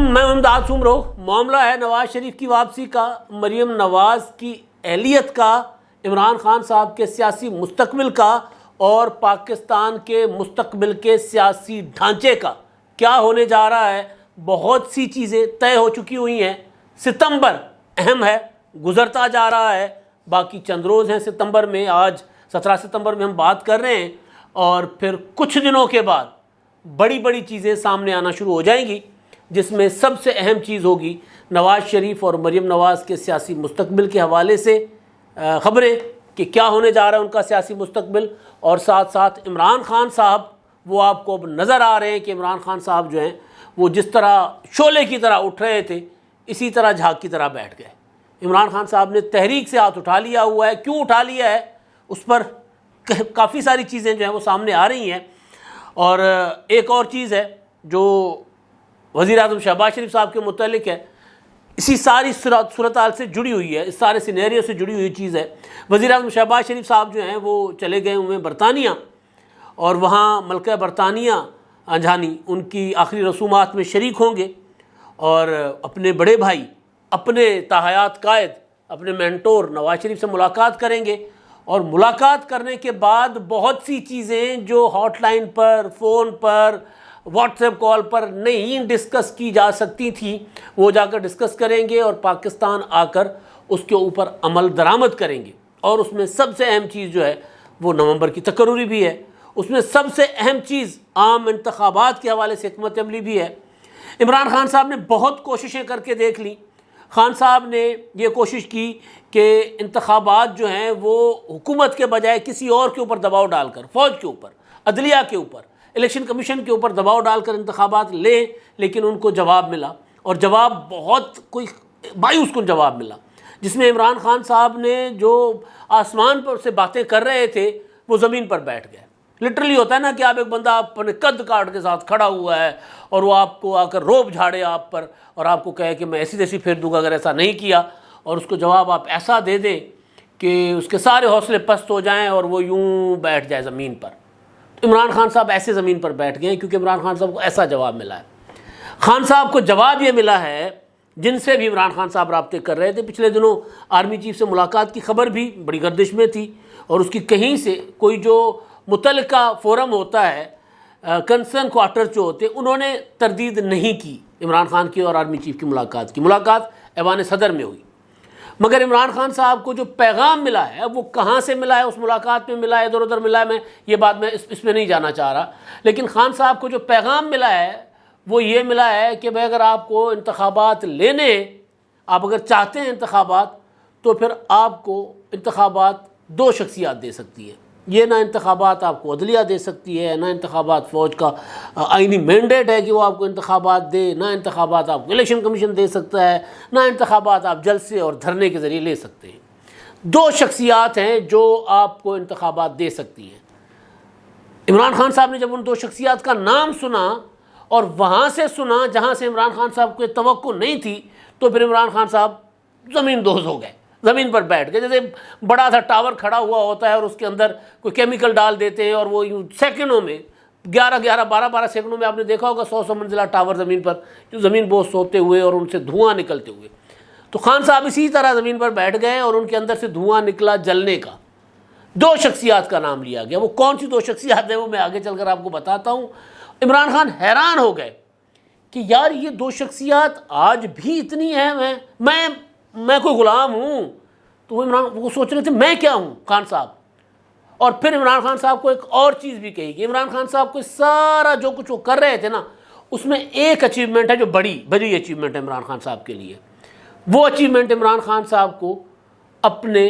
میں امداد سومرو۔ معاملہ ہے نواز شریف کی واپسی کا، مریم نواز کی اہلیت کا، عمران خان صاحب کے سیاسی مستقبل کا اور پاکستان کے مستقبل کے سیاسی ڈھانچے کا۔ کیا ہونے جا رہا ہے؟ بہت سی چیزیں طے ہو چکی ہوئی ہیں۔ ستمبر اہم ہے، گزرتا جا رہا ہے، باقی چند روز ہیں ستمبر میں۔ آج 17 ستمبر میں ہم بات کر رہے ہیں، اور پھر کچھ دنوں کے بعد بڑی بڑی چیزیں سامنے آنا شروع ہو جائیں گی، جس میں سب سے اہم چیز ہوگی نواز شریف اور مریم نواز کے سیاسی مستقبل کے حوالے سے خبریں کہ کیا ہونے جا رہا ہے ان کا سیاسی مستقبل، اور ساتھ ساتھ عمران خان صاحب، وہ آپ کو اب نظر آ رہے ہیں کہ عمران خان صاحب جو ہیں وہ جس طرح شعلے کی طرح اٹھ رہے تھے اسی طرح جھاگ کی طرح بیٹھ گئے۔ عمران خان صاحب نے تحریک سے ہاتھ اٹھا لیا ہوا ہے۔ کیوں اٹھا لیا ہے اس پر کافی ساری چیزیں جو ہیں وہ سامنے آ رہی ہیں۔ اور ایک اور چیز ہے جو وزیر اعظم شہباز شریف صاحب کے متعلق ہے، اسی ساری صورتحال سے جڑی ہوئی ہے، اس سارے سینیریو سے جڑی ہوئی چیز ہے۔ وزیر اعظم شہباز شریف صاحب جو ہیں وہ چلے گئے ہوئے برطانیہ، اور وہاں ملکہ برطانیہ جانی ان کی آخری رسومات میں شریک ہوں گے، اور اپنے بڑے بھائی، اپنے تاحیات قائد، اپنے مینٹور نواز شریف سے ملاقات کریں گے، اور ملاقات کرنے کے بعد بہت سی چیزیں جو ہاٹ لائن پر، فون پر، واٹس ایپ کال پر نہیں ڈسکس کی جا سکتی تھیں، وہ جا کر ڈسکس کریں گے اور پاکستان آ کر اس کے اوپر عمل درآمد کریں گے۔ اور اس میں سب سے اہم چیز جو ہے وہ نومبر کی تقرری بھی ہے، اس میں سب سے اہم چیز عام انتخابات کے حوالے سے حکمت عملی بھی ہے۔ عمران خان صاحب نے بہت کوششیں کر کے دیکھ لی۔ خان صاحب نے یہ کوشش کی کہ انتخابات جو ہیں وہ حکومت کے بجائے کسی اور کے اوپر دباؤ ڈال کر، فوج کے اوپر، عدلیہ کے اوپر، الیکشن کمیشن کے اوپر دباؤ ڈال کر انتخابات لیں، لیکن ان کو جواب ملا، اور جواب بہت کوئی مایوس کن جواب ملا، جس میں عمران خان صاحب نے جو آسمان پر سے باتیں کر رہے تھے وہ زمین پر بیٹھ گئے۔ لٹرلی ہوتا ہے نا کہ آپ ایک بندہ اپنے قد کاٹ کے ساتھ کھڑا ہوا ہے اور وہ آپ کو آ کر روب جھاڑے آپ پر اور آپ کو کہے کہ میں ایسی تیسی پھیر دوں گا اگر ایسا نہیں کیا، اور اس کو جواب آپ ایسا دے دیں کہ اس کے سارے حوصلے پست ہو جائیں اور وہ یوں بیٹھ جائے زمین پر۔ عمران خان صاحب ایسے زمین پر بیٹھ گئے کیونکہ عمران خان صاحب کو ایسا جواب ملا ہے۔ خان صاحب کو جواب یہ ملا ہے جن سے بھی عمران خان صاحب رابطے کر رہے تھے۔ پچھلے دنوں آرمی چیف سے ملاقات کی خبر بھی بڑی گردش میں تھی، اور اس کی کہیں سے کوئی جو متعلقہ فورم ہوتا ہے، کنسرن کوارٹر جو ہوتے، انہوں نے تردید نہیں کی عمران خان کی اور آرمی چیف کی ملاقات کی۔ ملاقات ایوان صدر میں ہوئی، مگر عمران خان صاحب کو جو پیغام ملا ہے وہ کہاں سے ملا ہے، اس ملاقات میں ملا ہے، ادھر ادھر ملا ہے، میں یہ بات میں اس میں نہیں جانا چاہ رہا، لیکن خان صاحب کو جو پیغام ملا ہے وہ یہ ملا ہے کہ بھائی اگر آپ کو انتخابات لینے، آپ اگر چاہتے ہیں انتخابات، تو پھر آپ کو انتخابات دو شخصیات دے سکتی ہے۔ یہ نہ انتخابات آپ کو عدلیہ دے سکتی ہے، نہ انتخابات فوج کا آئینی مینڈیٹ ہے کہ وہ آپ کو انتخابات دے، نہ انتخابات آپ کو الیکشن کمیشن دے سکتا ہے، نہ انتخابات آپ جلسے اور دھرنے کے ذریعے لے سکتے ہیں۔ دو شخصیات ہیں جو آپ کو انتخابات دے سکتی ہیں۔ عمران خان صاحب نے جب ان دو شخصیات کا نام سنا اور وہاں سے سنا جہاں سے عمران خان صاحب کو توقع نہیں تھی، تو پھر عمران خان صاحب زمین دوز ہو گئے، زمین پر بیٹھ گئے۔ جیسے بڑا سا ٹاور کھڑا ہوا ہوتا ہے اور اس کے اندر کوئی کیمیکل ڈال دیتے ہیں، اور وہ سیکنڈوں میں 11 سیکنڈوں میں آپ نے دیکھا ہوگا 100 منزلہ ٹاور زمین پر، جو زمین بوس ہوتے ہوئے اور ان سے دھواں نکلتے ہوئے۔ تو خان صاحب اسی طرح زمین پر بیٹھ گئے اور ان کے اندر سے دھواں نکلا جلنے کا۔ دو شخصیات کا نام لیا گیا، وہ کون سی دو شخصیات ہیں وہ میں آگے چل کر آپ کو بتاتا ہوں۔ عمران خان حیران ہو گئے کہ یار یہ دو شخصیات آج بھی اتنی اہم ہیں، میں کوئی غلام ہوں؟ تو وہ سوچ رہے تھے میں کیا ہوں خان صاحب۔ اور پھر عمران خان صاحب کو ایک اور چیز بھی کہی کہ عمران خان صاحب کو سارا جو کچھ وہ کر رہے تھے نا، اس میں ایک اچیومنٹ ہے جو بڑی اچیومنٹ ہے عمران خان صاحب کے لیے۔ وہ اچیومنٹ عمران خان صاحب کو اپنے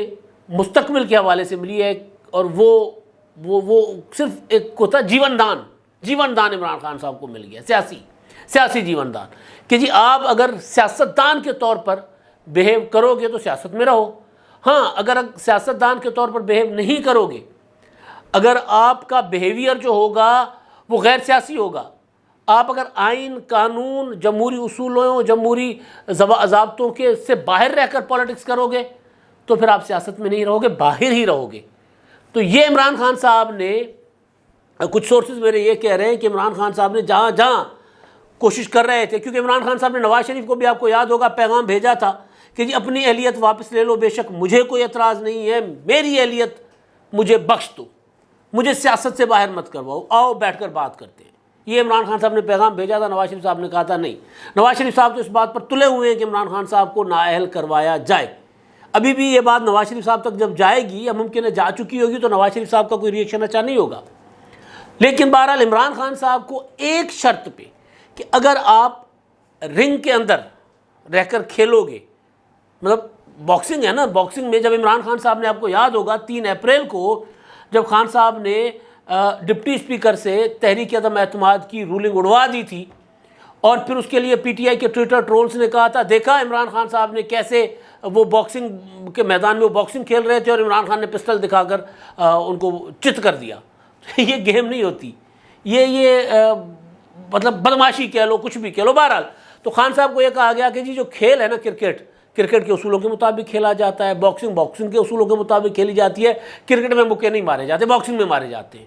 مستقبل کے حوالے سے ملی ہے، اور وہ صرف ایک ہوتا ہے جیون دان عمران خان صاحب کو مل گیا، سیاسی جیون دان، کہ جی آپ اگر سیاستدان کے طور پر بیہیو کرو گے تو سیاست میں رہو، ہاں اگر سیاستدان کے طور پر بیہیو نہیں کرو گے، اگر آپ کا بیہیویئر جو ہوگا وہ غیر سیاسی ہوگا، آپ اگر آئین، قانون، جمہوری اصولوں، جمہوری ضابطوں کے سے باہر رہ کر پالیٹکس کرو گے، تو پھر آپ سیاست میں نہیں رہو گے، باہر ہی رہو گے۔ تو یہ عمران خان صاحب نے، کچھ سورسز میرے یہ کہہ رہے ہیں کہ عمران خان صاحب نے جہاں کوشش کر رہے تھے، کیونکہ عمران خان صاحب نے نواز شریف کو بھی آپ کو یاد ہوگا پیغام بھیجا تھا کہ جی اپنی اہلیت واپس لے لو، بے شک مجھے کوئی اعتراض نہیں ہے، میری اہلیت مجھے بخش دو، مجھے سیاست سے باہر مت کرواؤ، آؤ بیٹھ کر بات کرتے ہیں۔ یہ عمران خان صاحب نے پیغام بھیجا تھا، نواز شریف صاحب نے کہا تھا نہیں۔ نواز شریف صاحب تو اس بات پر تلے ہوئے ہیں کہ عمران خان صاحب کو نااہل کروایا جائے۔ ابھی بھی یہ بات نواز شریف صاحب تک جب جائے گی یا ممکن ہے جا چکی ہوگی تو نواز شریف صاحب کا کوئی ریئیکشن اچھا نہیں ہوگا، لیکن بہرحال عمران خان صاحب کو ایک شرط پہ کہ اگر آپ رنگ کے اندر رہ کر کھیلو گے، مطلب باکسنگ ہے نا، باکسنگ میں جب عمران خان صاحب نے، آپ کو یاد ہوگا 3 اپریل کو جب خان صاحب نے ڈپٹی اسپیکر سے تحریک عدم اعتماد کی رولنگ اڑوا دی تھی، اور پھر اس کے لیے پی ٹی آئی کے ٹویٹر ٹرولز نے کہا تھا دیکھا عمران خان صاحب نے کیسے وہ باکسنگ کے میدان میں وہ باکسنگ کھیل رہے تھے اور عمران خان نے پسٹل دکھا کر ان کو چت کر دیا۔ یہ گیم نہیں ہوتی، یہ مطلب بدماشی کہہ لو، کچھ بھی کہہ لو۔ بہرحال تو خان صاحب کو یہ کہا گیا کہ جی جو کھیل ہے نا کرکٹ کے اصولوں کے مطابق کھیلا جاتا ہے، باکسنگ کے اصولوں کے مطابق کھیلی جاتی ہے، کرکٹ میں مکے نہیں مارے جاتے، باکسنگ میں مارے جاتے ہیں۔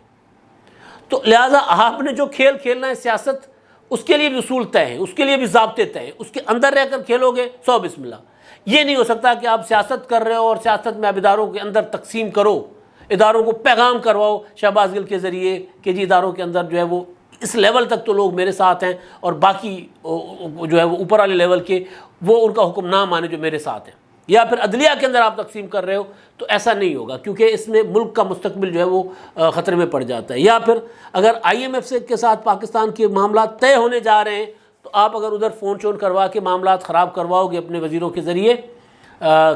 تو لہٰذا آپ نے جو کھیل کھیلنا ہے سیاست، اس کے لیے بھی اصول طے ہیں، اس کے لیے بھی ضابطے طے ہیں، اس کے اندر رہ کر کھیلو گے سو بسم اللہ۔ یہ نہیں ہو سکتا کہ آپ سیاست کر رہے ہو اور سیاست میں آپ اداروں کے اندر تقسیم کرو، اداروں کو پیغام کرواؤ شہباز گل کے ذریعے کہ جی اداروں کے اندر جو ہے وہ اس لیول تک تو لوگ میرے ساتھ ہیں اور باقی جو ہے وہ اوپر والے لیول کے وہ ان کا حکم نہ مانے جو میرے ساتھ ہیں، یا پھر عدلیہ کے اندر آپ تقسیم کر رہے ہو تو ایسا نہیں ہوگا، کیونکہ اس میں ملک کا مستقبل جو ہے وہ خطرے میں پڑ جاتا ہے۔ یا پھر اگر آئی ایم ایف کے ساتھ پاکستان کے معاملات طے ہونے جا رہے ہیں تو آپ اگر ادھر فون شون کروا کے معاملات خراب کرواؤ گے اپنے وزیروں کے ذریعے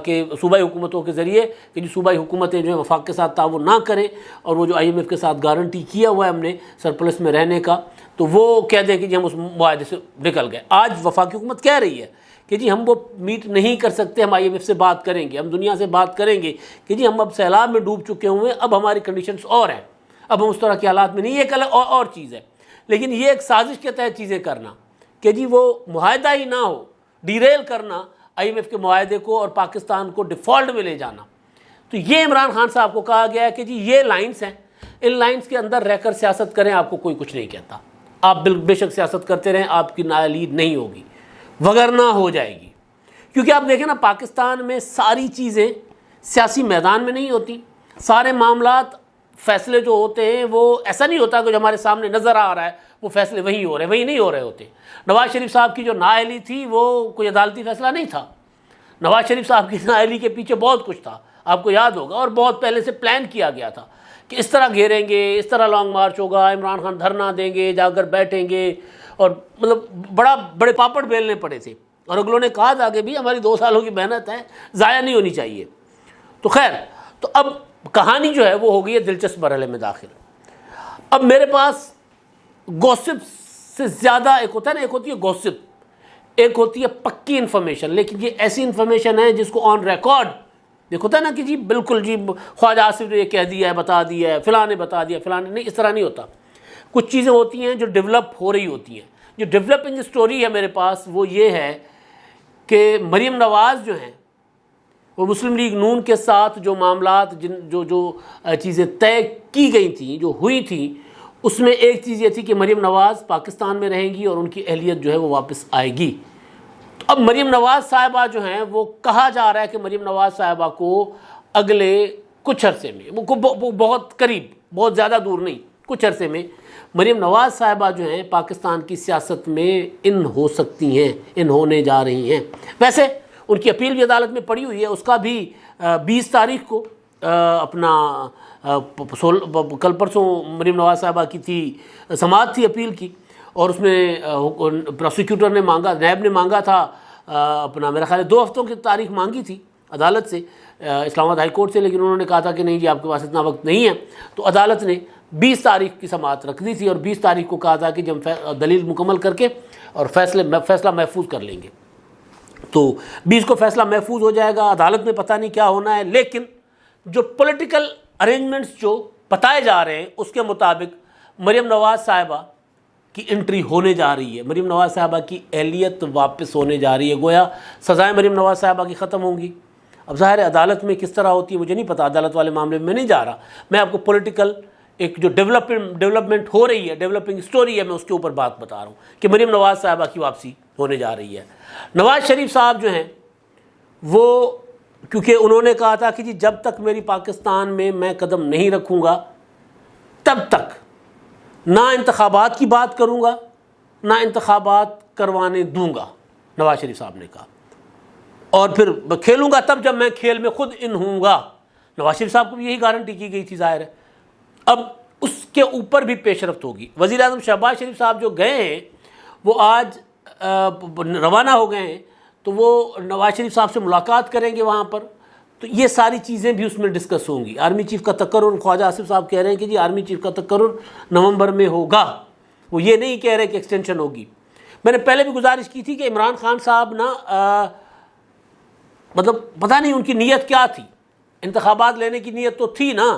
کہ صوبائی حکومتوں کے ذریعے کہ جی صوبائی حکومتیں جو ہے وفاق کے ساتھ تعاون نہ کریں، اور وہ جو آئی ایم ایف کے ساتھ گارنٹی کیا ہوا ہے ہم نے سرپلس میں رہنے کا، تو وہ کہہ دیں کہ جی ہم اس معاہدے سے نکل گئے۔ آج وفاقی حکومت کہہ رہی ہے کہ جی ہم وہ میٹ نہیں کر سکتے، ہم آئی ایم ایف سے بات کریں گے، ہم دنیا سے بات کریں گے کہ جی ہم اب سیلاب میں ڈوب چکے ہوئے ہیں، اب ہماری کنڈیشنز اور ہیں، اب ہم اس طرح کے حالات میں نہیں، یہ ایک اور چیز ہے۔ لیکن یہ ایک سازش کے تحت چیزیں کرنا کہ جی وہ معاہدہ ہی نہ ہو، ڈیریل کرنا آئی ایم ایف کے معاہدے کو اور پاکستان کو ڈیفالٹ میں لے جانا، تو یہ عمران خان صاحب کو کہا گیا ہے کہ جی یہ لائنز ہیں، ان لائنز کے اندر رہ کر سیاست کریں، آپ کو کوئی کچھ نہیں کہتا، آپ بے شک سیاست کرتے رہیں، آپ کی نااہلی نہیں ہوگی، وگرنہ ہو جائے گی۔ کیونکہ آپ دیکھیں نا پاکستان میں ساری چیزیں سیاسی میدان میں نہیں ہوتی، سارے معاملات فیصلے جو ہوتے ہیں وہ ایسا نہیں ہوتا کہ جو ہمارے سامنے نظر آ رہا ہے وہ فیصلے وہی ہو رہے ہیں، وہی نہیں ہو رہے ہوتے۔ نواز شریف صاحب کی جو نااہلی تھی وہ کوئی عدالتی فیصلہ نہیں تھا، نواز شریف صاحب کی نااہلی کے پیچھے بہت کچھ تھا، آپ کو یاد ہوگا، اور بہت پہلے سے پلان کیا گیا تھا کہ اس طرح گھیریں گے، اس طرح لانگ مارچ ہوگا، عمران خان دھرنا دیں گے، جا کر بیٹھیں گے، اور مطلب بڑے پاپڑ بیلنے پڑے تھے، اور اگلوں نے کہا تھا کہ بھی ہماری 2 سالوں کی محنت ہے، ضائع نہیں ہونی چاہیے۔ تو خیر، تو اب کہانی جو ہے وہ ہو گئی ہے دلچسپ مرحلے میں داخل۔ اب میرے پاس گوسپ سے زیادہ ایک ہوتا ہے نا، ایک ہوتی ہے گوسپ، ایک ہوتی ہے پکی انفارمیشن، لیکن یہ ایسی انفارمیشن ہے جس کو آن ریکارڈ دیکھو ہوتا ہے نا کہ جی بالکل جی خواجہ آصف نے یہ کہہ دیا ہے، بتا دیا ہے، فلاں نے بتا دیا، فلاں نے نہیں، اس طرح نہیں ہوتا۔ کچھ چیزیں ہوتی ہیں جو ڈیولپ ہو رہی ہوتی ہیں۔ جو ڈیولپنگ سٹوری ہے میرے پاس وہ یہ ہے کہ مریم نواز جو ہیں وہ مسلم لیگ نون کے ساتھ جو معاملات جو چیزیں طے کی گئی تھیں، جو ہوئی تھیں، اس میں ایک چیز یہ تھی کہ مریم نواز پاکستان میں رہیں گی اور ان کی اہلیت جو ہے وہ واپس آئے گی۔ تو اب مریم نواز صاحبہ جو ہیں وہ کہا جا رہا ہے کہ مریم نواز صاحبہ کو اگلے کچھ عرصے میں، وہ بہت قریب، بہت زیادہ دور نہیں، کچھ عرصے میں مریم نواز صاحبہ جو ہیں پاکستان کی سیاست میں ان ہو سکتی ہیں، ان ہونے جا رہی ہیں۔ ویسے ان کی اپیل بھی عدالت میں پڑی ہوئی ہے، اس کا بھی 20 تاریخ کو اپنا کل پرسوں مریم نواز صاحبہ کی تھی سماعت تھی اپیل کی، اور اس میں پروسیکیوٹر نے مانگا، نیب نے مانگا تھا اپنا میرا خیال ہے 2 ہفتوں کی تاریخ مانگی تھی عدالت سے، اسلام آباد ہائی کورٹ سے، لیکن انہوں نے کہا تھا کہ نہیں جی آپ کے پاس اتنا وقت نہیں ہے، تو عدالت نے 20 تاریخ کی سماعت رکھ دی تھی، اور 20 تاریخ کو کہا تھا کہ جب دلیل مکمل کر کے اور فیصلہ محفوظ کر لیں گے، تو 20 کو فیصلہ محفوظ ہو جائے گا۔ عدالت میں پتہ نہیں کیا ہونا ہے، لیکن جو پولیٹیکل ارینجمنٹس جو بتائے جا رہے ہیں اس کے مطابق مریم نواز صاحبہ کی انٹری ہونے جا رہی ہے، مریم نواز صاحبہ کی اہلیت واپس ہونے جا رہی ہے، گویا سزائیں مریم نواز صاحبہ کی ختم ہوں گی۔ اب ظاہر ہے عدالت میں کس طرح ہوتی ہے مجھے نہیں پتا، عدالت والے معاملے میں نہیں جا رہا، میں آپ کو پولیٹیکل ایک جو ڈیولپمنٹ ہو رہی ہے، ڈیولپنگ سٹوری ہے، میں اس کے اوپر بات بتا رہا ہوں کہ مریم نواز صاحبہ کی واپسی ہونے جا رہی ہے۔ نواز شریف صاحب جو ہیں وہ کیونکہ انہوں نے کہا تھا کہ جی جب تک میری پاکستان میں قدم نہیں رکھوں گا تب تک نہ انتخابات کی بات کروں گا نہ انتخابات کروانے دوں گا، نواز شریف صاحب نے کہا، اور پھر کھیلوں گا تب جب میں کھیل میں خود ان ہوں گا۔ نواز شریف صاحب کو بھی یہی گارنٹی کی گئی تھی، ظاہر ہے اب اس کے اوپر بھی پیش رفت ہوگی۔ وزیر اعظم شہباز شریف صاحب جو گئے ہیں وہ آج روانہ ہو گئے ہیں، تو وہ نواز شریف صاحب سے ملاقات کریں گے وہاں پر، تو یہ ساری چیزیں بھی اس میں ڈسکس ہوں گی۔ آرمی چیف کا تقرر، خواجہ آصف صاحب کہہ رہے ہیں کہ جی آرمی چیف کا تقرر نومبر میں ہوگا، وہ یہ نہیں کہہ رہے کہ ایکسٹینشن ہوگی۔ میں نے پہلے بھی گزارش کی تھی کہ عمران خان صاحب مطلب پتہ نہیں ان کی نیت کیا تھی، انتخابات لینے کی نیت تو تھی نا،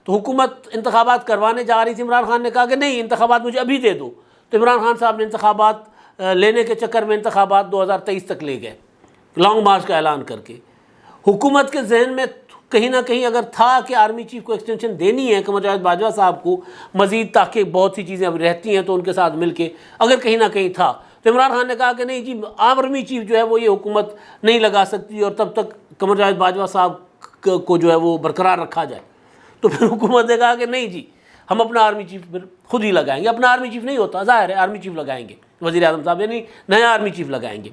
تو حکومت انتخابات کروانے جا رہی تھی، عمران خان نے کہا کہ نہیں انتخابات مجھے ابھی دے دو، تو عمران خان صاحب نے انتخابات لینے کے چکر میں انتخابات 2023 تک لے گئے، لانگ مارچ کا اعلان کر کے۔ حکومت کے ذہن میں کہیں نہ کہیں اگر تھا کہ آرمی چیف کو ایکسٹینشن دینی ہے قمر جاوید باجوہ صاحب کو مزید، تاکہ بہت سی چیزیں اب رہتی ہیں تو ان کے ساتھ مل کے، اگر کہیں نہ کہیں تھا تو عمران خان نے کہا کہ نہیں جی آرمی چیف جو ہے وہ یہ حکومت نہیں لگا سکتی، اور تب تک قمر جاوید باجوہ صاحب کو جو ہے وہ برقرار رکھا جائے۔ تو پھر حکومت نے کہا کہ نہیں جی ہم اپنا آرمی چیف پھر خود ہی لگائیں گے۔ اپنا آرمی چیف نہیں ہوتا، ظاہر ہے آرمی چیف لگائیں گے وزیر اعظم صاحب، یعنی نیا آرمی چیف لگائیں گے۔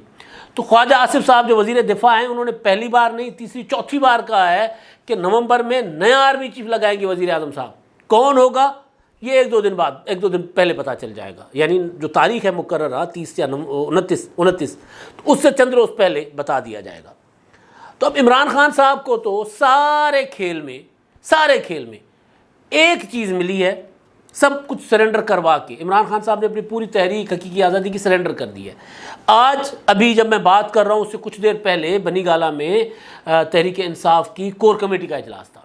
تو خواجہ آصف صاحب جو وزیر دفاع ہیں انہوں نے پہلی بار نہیں تیسری چوتھی بار کہا ہے کہ نومبر میں نیا آرمی چیف لگائیں گے وزیر اعظم صاحب۔ کون ہوگا یہ ایک دو دن پہلے پتہ چل جائے گا، یعنی جو تاریخ ہے مقررہ 30 یا 29 تو اس سے چند روز پہلے بتا دیا جائے گا۔ تو اب عمران خان صاحب کو تو سارے کھیل میں ایک چیز ملی ہے، سب کچھ سرنڈر کروا کے عمران خان صاحب نے اپنی پوری تحریک حقیقی آزادی کی سرنڈر کر دی ہے۔ آج ابھی جب میں بات کر رہا ہوں اس سے کچھ دیر پہلے بنی گالہ میں تحریک انصاف کی کور کمیٹی کا اجلاس تھا۔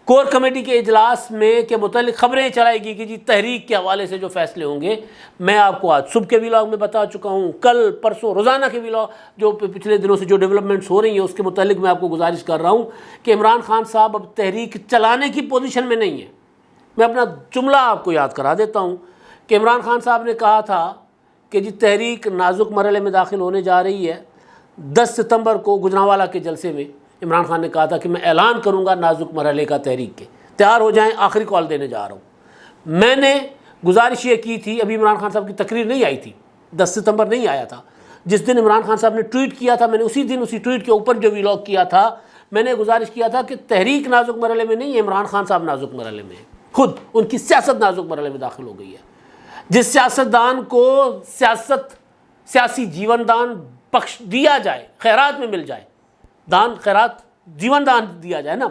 کور کمیٹی کے اجلاس میں کے متعلق خبریں چلائی گئی کہ جی تحریک کے حوالے سے جو فیصلے ہوں گے، میں آپ کو آج صبح کے ویلاگ میں بتا چکا ہوں، کل پرسوں روزانہ کے ویلاگ جو پچھلے دنوں سے جو ڈیولپمنٹس ہو رہی ہیں اس کے متعلق میں آپ کو گزارش کر رہا ہوں کہ عمران خان صاحب اب تحریک چلانے کی پوزیشن میں نہیں ہے۔ میں اپنا جملہ آپ کو یاد کرا دیتا ہوں کہ عمران خان صاحب نے کہا تھا کہ جی تحریک نازک مرحلے میں داخل ہونے جا رہی ہے۔ 10 ستمبر کو گجرانوالہ کے جلسے میں عمران خان نے کہا تھا کہ میں اعلان کروں گا نازک مرحلے کا تحریک کے، تیار ہو جائیں، آخری کال دینے جا رہا ہوں۔ میں نے گزارش یہ کی تھی، ابھی عمران خان صاحب کی تقریر نہیں آئی تھی، 10 ستمبر نہیں آیا تھا، جس دن عمران خان صاحب نے ٹویٹ کیا تھا، میں نے اسی ٹویٹ کے اوپر جو ویلاگ کیا تھا میں نے گزارش کیا تھا کہ تحریک نازک مرحلے میں نہیں ہے، عمران خان صاحب نازک مرحلے میں ہے، خود ان کی سیاست نازک مرحلے میں داخل ہو گئی ہے۔ جس سیاستدان کو سیاسی جیون دان بخش دیا جائے، خیرات میں مل جائے، دان خیرات جیون دان دیا جائے نا،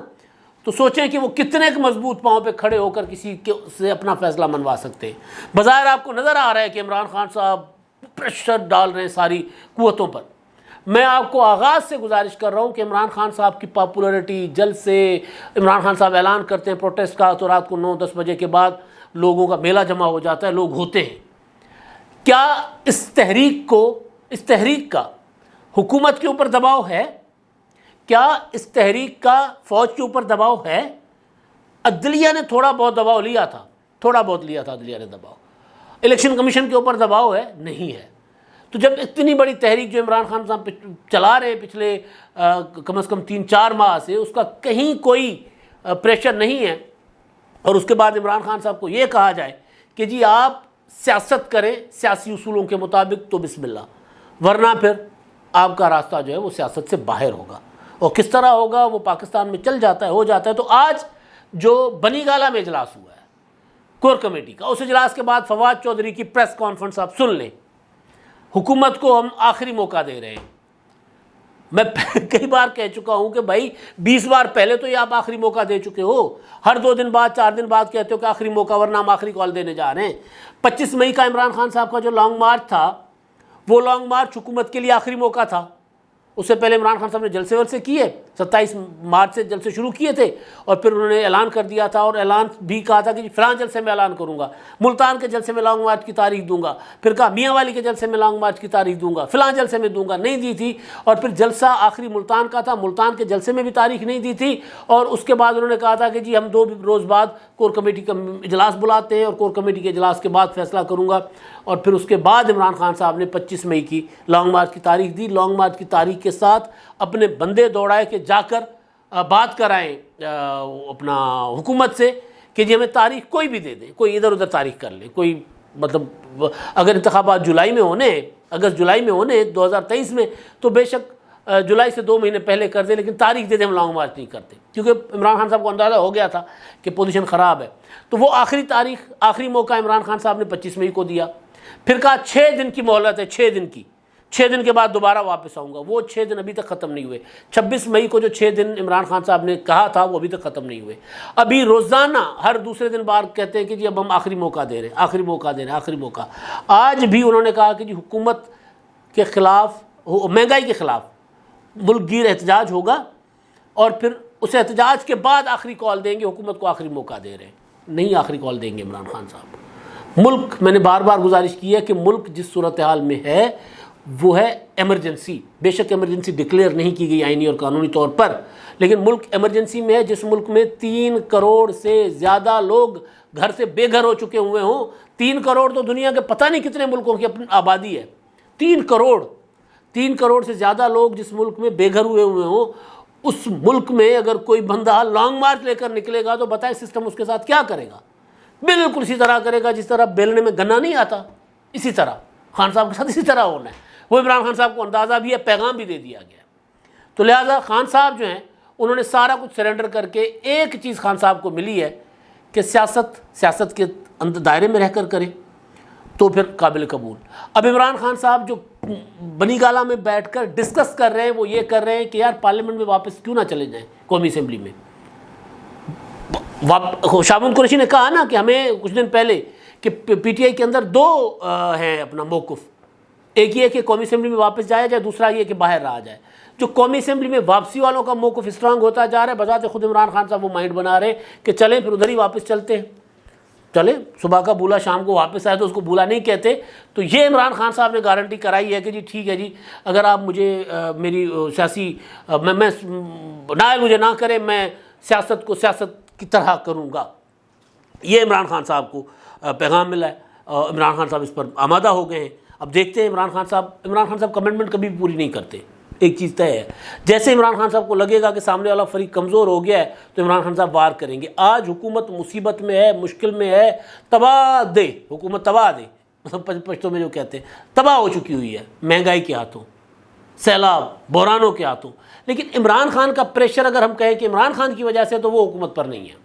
تو سوچیں کہ وہ کتنے مضبوط پاؤں پہ کھڑے ہو کر کسی سے اپنا فیصلہ منوا سکتے ہیں۔ بظاہر آپ کو نظر آ رہا ہے کہ عمران خان صاحب پریشر ڈال رہے ہیں ساری قوتوں پر۔ میں آپ کو آغاز سے گزارش کر رہا ہوں کہ عمران خان صاحب کی پاپولیرٹی جلد سے عمران خان صاحب اعلان کرتے ہیں پروٹیسٹ کا تو رات کو 9-10 بجے کے بعد لوگوں کا میلہ جمع ہو جاتا ہے، لوگ ہوتے ہیں۔ کیا اس تحریک کا حکومت کے اوپر دباؤ ہے؟ کیا اس تحریک کا فوج کے اوپر دباؤ ہے؟ عدلیہ نے تھوڑا بہت دباؤ لیا تھا، عدلیہ نے دباؤ۔ الیکشن کمیشن کے اوپر دباؤ ہے؟ نہیں ہے۔ تو جب اتنی بڑی تحریک جو عمران خان صاحب چلا رہے ہیں پچھلے کم از کم 3-4 ماہ سے، اس کا کہیں کوئی پریشر نہیں ہے، اور اس کے بعد عمران خان صاحب کو یہ کہا جائے کہ جی آپ سیاست کریں سیاسی اصولوں کے مطابق تو بسم اللہ، ورنہ پھر آپ کا راستہ جو ہے وہ سیاست سے باہر ہوگا، اور کس طرح ہوگا وہ پاکستان میں چل جاتا ہے، ہو جاتا ہے۔ تو آج جو بنی گالہ میں اجلاس ہوا ہے کور کمیٹی کا، اس اجلاس کے بعد فواد چودھری کی پریس کانفرنس آپ سن لیں۔ حکومت کو ہم آخری موقع دے رہے ہیں۔ میں کئی بار کہہ چکا ہوں کہ بھائی 20 بار پہلے تو یہ آپ آخری موقع دے چکے ہو، ہر 2 دن بعد 4 دن بعد کہتے ہو کہ آخری موقع، ورنہ ہم آخری کال دینے جا رہے ہیں۔ 25 مئی کا عمران خان صاحب کا جو لانگ مارچ تھا، وہ لانگ مارچ حکومت کے لیے آخری موقع تھا۔ اس سے پہلے عمران خان صاحب نے جلسے ولسے کیے، 27 مارچ سے جلسے شروع کیے تھے اور پھر انہوں نے اعلان کر دیا تھا، اور اعلان بھی کہا تھا کہ فلاں جلسے میں اعلان کروں گا، ملتان کے جلسے میں لانگ مارچ کی تاریخ دوں گا، پھر کہا میاں والی کے جلسے میں لانگ مارچ کی تاریخ دوں گا، فلاں جلسے میں دوں گا، نہیں دی تھی، اور پھر جلسہ آخری ملتان کا تھا، ملتان کے جلسے میں بھی تاریخ نہیں دی تھی، اور اس کے بعد انہوں نے کہا تھا کہ جی ہم 2 روز بعد کور کمیٹی کا اجلاس بلاتے ہیں اور کور کمیٹی کے اجلاس کے بعد فیصلہ کروں گا، اور پھر اس کے بعد عمران خان صاحب نے 25 مئی کی لانگ مارچ کی تاریخ دی۔ لانگ مارچ کی تاریخ کے ساتھ اپنے بندے دوڑائے کہ جا کر بات کرائیں اپنا حکومت سے کہ جی ہمیں تاریخ کوئی بھی دے دیں، کوئی ادھر ادھر تاریخ کر لیں، کوئی مطلب اگر انتخابات جولائی میں ہونے، اگست جولائی میں ہونے 2023 میں، تو بے شک جولائی سے 2 مہینے پہلے کر دیں، لیکن تاریخ دے دیں، ہم لانگ مارچ نہیں کرتے، کیونکہ عمران خان صاحب کو اندازہ ہو گیا تھا کہ پوزیشن خراب ہے۔ تو وہ آخری تاریخ، آخری موقع عمران خان صاحب نے 25 مئی کو دیا، پھر کہا 6 دن کی مہلت ہے، 6 دن کی، 6 دن کے بعد دوبارہ واپس آؤں گا۔ وہ 6 دن ابھی تک ختم نہیں ہوئے۔ 26 مئی کو جو 6 دن عمران خان صاحب نے کہا تھا وہ ابھی تک ختم نہیں ہوئے۔ ابھی روزانہ ہر دوسرے دن بار کہتے ہیں کہ جی اب ہم آخری موقع دے رہے ہیں، آخری موقع دے رہے ہیں، آخری موقع۔ آج بھی انہوں نے کہا کہ جی حکومت کے خلاف، مہنگائی کے خلاف ملک گیر احتجاج ہوگا، اور پھر اس احتجاج کے بعد آخری کال دیں گے، حکومت کو آخری موقع دے رہے ہیں۔ نہیں آخری کال دیں گے عمران خان صاحب۔ ملک، میں نے بار بار گزارش کی ہے کہ ملک جس صورتحال میں ہے وہ ہے ایمرجنسی۔ بے شک ایمرجنسی ڈکلیئر نہیں کی گئی آئینی اور قانونی طور پر، لیکن ملک ایمرجنسی میں ہے، جس ملک میں 3 کروڑ سے زیادہ لوگ گھر سے بے گھر ہو چکے ہوئے ہوں۔ 3 کروڑ تو دنیا کے پتہ نہیں کتنے ملکوں کی اپنی آبادی ہے۔ 3 کروڑ سے زیادہ لوگ جس ملک میں بے گھر ہوئے ہوں، اس ملک میں اگر کوئی بندہ لانگ مارچ لے کر نکلے گا تو بتائیں سسٹم اس کے ساتھ کیا کرے گا؟ بالکل اسی طرح کرے گا جس طرح بیلنے میں گنا نہیں آتا، اسی طرح خان صاحب کے ساتھ اسی طرح ہونا ہے۔ وہ عمران خان صاحب کو اندازہ بھی ہے، پیغام بھی دے دیا گیا ہے۔ تو لہٰذا خان صاحب جو ہیں انہوں نے سارا کچھ سرنڈر کر کے، ایک چیز خان صاحب کو ملی ہے کہ سیاست کے دائرے میں رہ کر کریں تو پھر قابل قبول۔ اب عمران خان صاحب جو بنی گالہ میں بیٹھ کر ڈسکس کر رہے ہیں وہ یہ کر رہے ہیں کہ یار پارلیمنٹ میں واپس کیوں نہ چلے جائیں، قومی اسمبلی میں۔ شاہ محمود قریشی نے کہا نا کہ ہمیں کچھ دن پہلے کہ پی ٹی آئی کے اندر 2 ہیں اپنا موقف، ایک یہ کہ قومی اسمبلی میں واپس جایا جائے، دوسرا یہ کہ باہر رہا جائے۔ جو قومی اسمبلی میں واپسی والوں کا موقف اسٹرانگ ہوتا جا رہا ہے، بذات خود عمران خان صاحب وہ مائنڈ بنا رہے کہ چلیں پھر ادھر ہی واپس چلتے ہیں، چلیں صبح کا بولا شام کو واپس آئے تو اس کو بولا نہیں کہتے۔ تو یہ عمران خان صاحب نے گارنٹی کرائی ہے کہ جی ٹھیک ہے جی، اگر آپ مجھے میری سیاسی میں نائل مجھے نہ کرے، میں سیاست کو سیاست کی طرح کروں گا۔ یہ عمران خان صاحب کو پیغام ملا ہے، عمران خان صاحب اس پر آمادہ ہو گئے ہیں۔ اب دیکھتے ہیں عمران خان صاحب کمٹمنٹ کبھی بھی پوری نہیں کرتے۔ ایک چیز طے ہے، جیسے عمران خان صاحب کو لگے گا کہ سامنے والا فریق کمزور ہو گیا ہے تو عمران خان صاحب وار کریں گے۔ آج حکومت مصیبت میں ہے، مشکل میں ہے، تباہ دے، حکومت تباہ دے، پشتوں میں جو کہتے ہیں تباہ ہو چکی ہوئی ہے، مہنگائی کے ہاتھوں، سیلاب، بحرانوں کے ہاتھوں۔ لیکن عمران خان کا پریشر اگر ہم کہیں کہ عمران خان کی وجہ سے، تو وہ حکومت پر نہیں ہے،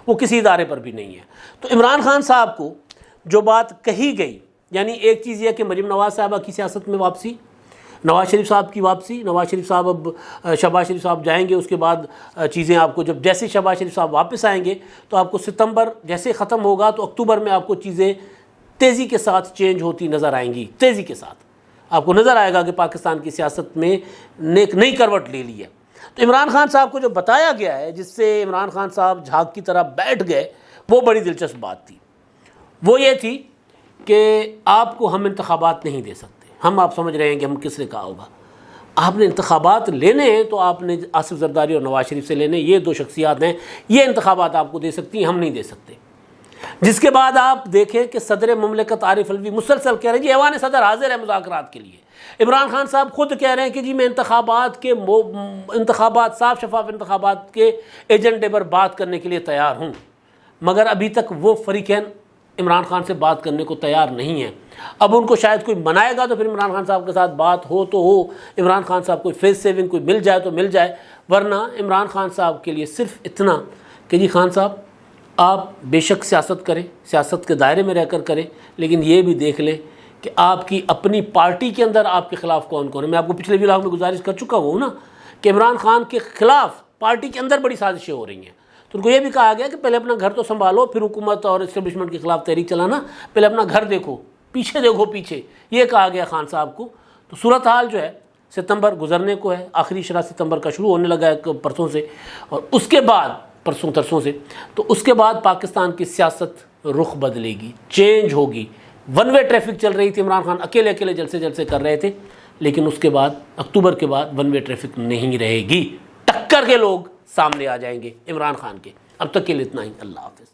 وہ کسی ادارے پر بھی نہیں ہے۔ تو عمران خان صاحب کو جو بات کہی گئی، یعنی ایک چیز یہ کہ مریم نواز صاحبہ کی سیاست میں واپسی، نواز شریف صاحب کی واپسی، نواز شریف صاحب اب شہباز شریف صاحب جائیں گے، اس کے بعد چیزیں آپ کو جیسے شہباز شریف صاحب واپس آئیں گے تو آپ کو ستمبر جیسے ختم ہوگا تو اکتوبر میں آپ کو چیزیں تیزی کے ساتھ چینج ہوتی نظر آئیں گی۔ تیزی کے ساتھ آپ کو نظر آئے گا کہ پاکستان کی سیاست میں ایک نئی کروٹ لے لی ہے۔ تو عمران خان صاحب کو جو بتایا گیا ہے، جس سے عمران خان صاحب جھاگ کی طرح بیٹھ گئے، وہ بڑی دلچسپ بات تھی۔ وہ یہ تھی کہ آپ کو ہم انتخابات نہیں دے سکتے۔ ہم آپ سمجھ رہے ہیں کہ ہم کس نے کہا ہوگا، آپ نے انتخابات لینے ہیں تو آپ نے آصف زرداری اور نواز شریف سے لینے، یہ 2 شخصیات ہیں، یہ انتخابات آپ کو دے سکتی ہیں، ہم نہیں دے سکتے۔ جس کے بعد آپ دیکھیں کہ صدر مملکت عارف الوی مسلسل کہہ رہے ہیں جی ایوان صدر حاضر ہے مذاکرات کے لیے۔ عمران خان صاحب خود کہہ رہے ہیں کہ جی میں انتخابات صاف شفاف انتخابات کے ایجنڈے پر بات کرنے کے لیے تیار ہوں، مگر ابھی تک وہ فریقین عمران خان سے بات کرنے کو تیار نہیں ہیں۔ اب ان کو شاید کوئی منائے گا تو پھر عمران خان صاحب کے ساتھ بات ہو تو ہو، عمران خان صاحب کوئی فیس سیونگ کوئی مل جائے تو مل جائے، ورنہ عمران خان صاحب کے لیے صرف اتنا کہ جی خان صاحب آپ بے شک سیاست کریں، سیاست کے دائرے میں رہ کر کریں، لیکن یہ بھی دیکھ لیں کہ آپ کی اپنی پارٹی کے اندر آپ کے خلاف کون کون ہے۔ میں آپ کو پچھلے ولاگ میں گزارش کر چکا ہوں نا کہ عمران خان کے خلاف پارٹی کے اندر بڑی سازشیں ہو رہی ہیں، تو ان کو یہ بھی کہا گیا کہ پہلے اپنا گھر تو سنبھالو، پھر حکومت اور اسٹیبلشمنٹ کے خلاف تحریک چلانا، پہلے اپنا گھر دیکھو، پیچھے دیکھو پیچھے، یہ کہا گیا خان صاحب کو۔ تو صورتحال جو ہے ستمبر گزرنے کو ہے، آخری شرح ستمبر کا شروع ہونے لگا ہے پرسوں سے، اور اس کے بعد پرسوں ترسوں سے، تو اس کے بعد پاکستان کی سیاست رخ بدلے گی، چینج ہوگی۔ ون وے ٹریفک چل رہی تھی، عمران خان اکیلے اکیلے جلسے کر رہے تھے، لیکن اس کے بعد اکتوبر کے بعد ون وے ٹریفک نہیں رہے گی، ٹکر کے لوگ سامنے آ جائیں گے عمران خان کے۔ اب تک کے لیے اتنا ہی، اللہ حافظ۔